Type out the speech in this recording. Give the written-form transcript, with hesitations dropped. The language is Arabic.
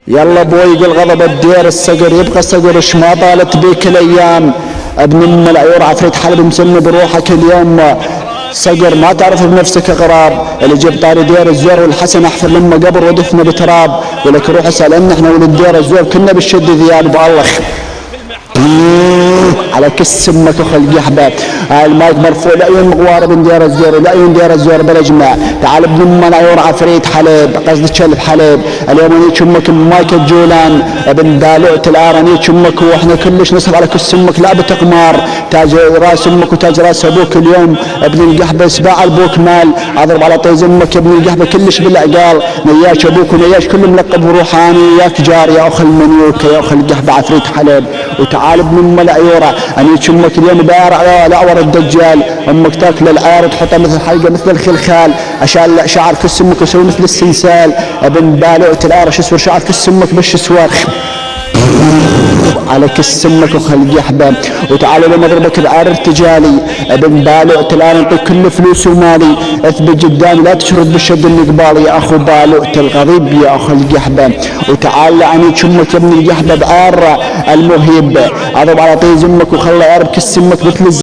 يلا بويق الغضب الدير الصقر يبقى صقر ما طالت بيك الايام. ابن ام العيور عفريت حلب مسمي بروحك اليوم. صقر ما تعرف بنفسك غراب، اللي جيب طاري دير الزور والحسن احفر لما قبر ودفنه بتراب. ولك روح اسال ان احنا ولد دير الزور كنا بالشد ذياب بالله على كس امك وخلق احباب. المايك مرفوع لعيون مغوار بن دير الزور لعيون دير الزور بلجمع. تعال ابن ام العيور عفريت حلب قصد كلب حلب. اليوم اني امك مايك الجولان ابن دالوعة الار اني امك واحنا كلش نصب على كس امك لعبة قمار. تاج راس امك وتاج راس ابوك اليوم ابن القحبه سباع البوك مال. اضرب على طيز امك ابن القحبه كلش بالعقال. نياش ابوك ونياش كل ملقب روحاني. ياك جار يا اخ المنيوك يا اخ القحبه عفريت حلب. وتعال ابن ام العيوره اني امك اليوم بارع لعور الدجال. امك تاكل العار تحطها مثل حلقه مثل الخلخال. اشال شعر كس امك وسوي مثل السنسال. ابن بالوعة الار شسور شعر كس امك بالشسوار على كس امك وخلق يحبه. وتعالوا لما اضربك بعار ارتجالي ابن بالوعة الار انطيك كل فلوس ومالي. اثبت قدامي لا تشرد بالشد النقبالي يا اخو بالوعة الغضيب يا اخو القحبه. وتعال عني امك يا ابن القحبه بعار المهيب. اضرب على طيز امك وخلى عرب كس امك مثل